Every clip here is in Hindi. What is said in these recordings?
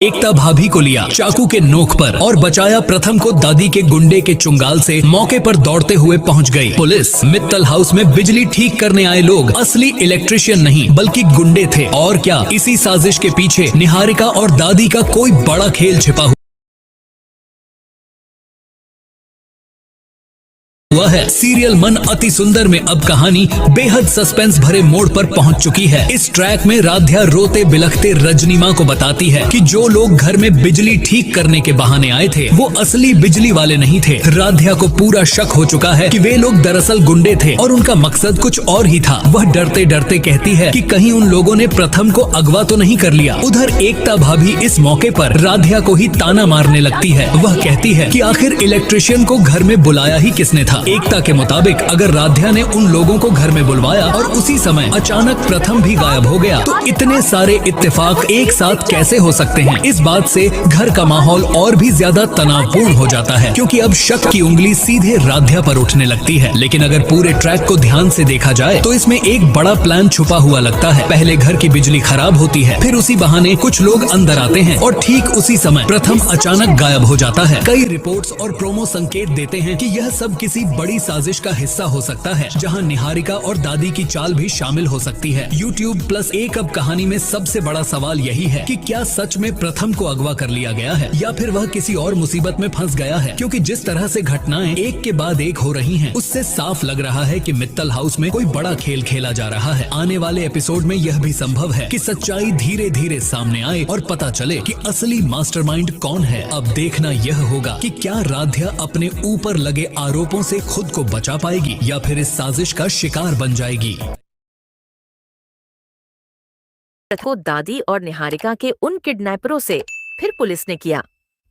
एकता भाभी को लिया चाकू के नोक पर और बचाया प्रथम को दादी के गुंडे के चुंगाल से मौके पर दौड़ते हुए पहुंच गई पुलिस। मित्तल हाउस में बिजली ठीक करने आए लोग असली इलेक्ट्रिशियन नहीं बल्कि गुंडे थे। और क्या इसी साजिश के पीछे निहारिका और दादी का कोई बड़ा खेल छिपा हुआ है। सीरियल मन अति सुंदर में अब कहानी बेहद सस्पेंस भरे मोड़ पर पहुंच चुकी है। इस ट्रैक में राध्या रोते बिलखते रजनी माँ को बताती है कि जो लोग घर में बिजली ठीक करने के बहाने आए थे वो असली बिजली वाले नहीं थे। राध्या को पूरा शक हो चुका है कि वे लोग दरअसल गुंडे थे और उनका मकसद कुछ और ही था। वह डरते डरते कहती है कि कहीं उन लोगों ने प्रथम को अगवा तो नहीं कर लिया। उधर एकता भाभी इस मौके पर राध्या को ही ताना मारने लगती है। वह कहती है कि आखिर इलेक्ट्रिशियन को घर में बुलाया ही किसने था। एकता के मुताबिक अगर राध्या ने उन लोगों को घर में बुलवाया और उसी समय अचानक प्रथम भी गायब हो गया तो इतने सारे इत्तेफाक एक साथ कैसे हो सकते हैं। इस बात से घर का माहौल और भी ज्यादा तनावपूर्ण हो जाता है क्योंकि अब शक की उंगली सीधे राध्या पर उठने लगती है। लेकिन अगर पूरे ट्रैक को ध्यान से देखा जाए तो इसमें एक बड़ा प्लान छुपा हुआ लगता है। पहले घर की बिजली खराब होती है, फिर उसी बहाने कुछ लोग अंदर आते हैं और ठीक उसी समय प्रथम अचानक गायब हो जाता है। कई रिपोर्ट्स और प्रोमो संकेत देते हैं कि यह सब किसी बड़ी साजिश का हिस्सा हो सकता है जहां निहारिका और दादी की चाल भी शामिल हो सकती है। YouTube+1 अब कहानी में सबसे बड़ा सवाल यही है कि क्या सच में प्रथम को अगवा कर लिया गया है या फिर वह किसी और मुसीबत में फंस गया है। क्योंकि जिस तरह से घटनाएं एक के बाद एक हो रही हैं, उससे साफ लग रहा है कि मित्तल हाउस में कोई बड़ा खेल खेला जा रहा है। आने वाले एपिसोड में यह भी संभव है कि सच्चाई धीरे धीरे सामने आए और पता चले कि असली मास्टरमाइंड कौन है। अब देखना यह होगा कि क्या राध्या अपने ऊपर लगे आरोपों से खुद को बचा पाएगी या फिर इस साजिश का शिकार बन जाएगी। को दादी और निहारिका के उन किडनैपरों से फिर पुलिस ने किया।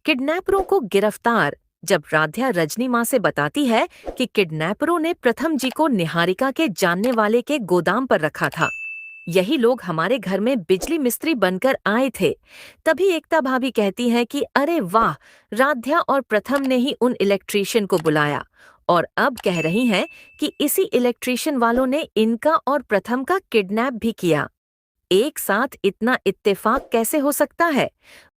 किडनैपरों को गिरफ्तार जब राध्या रजनी माँ से बताती है कि किडनैपरों ने प्रथम जी को निहारिका के जानने वाले के गोदाम पर रखा था। यही लोग हमारे घर में बिजली मिस्त्री बनकर आए थे। तभी एकता भाभी कहती है कि अरे वाह, राध्या और प्रथम ने ही उन इलेक्ट्रीशियन को बुलाया। और अब कह रही हैं कि इसी इलेक्ट्रीशियन वालों ने इनका और प्रथम का किडनैप भी किया। एक साथ इतना इत्तेफाक कैसे हो सकता है?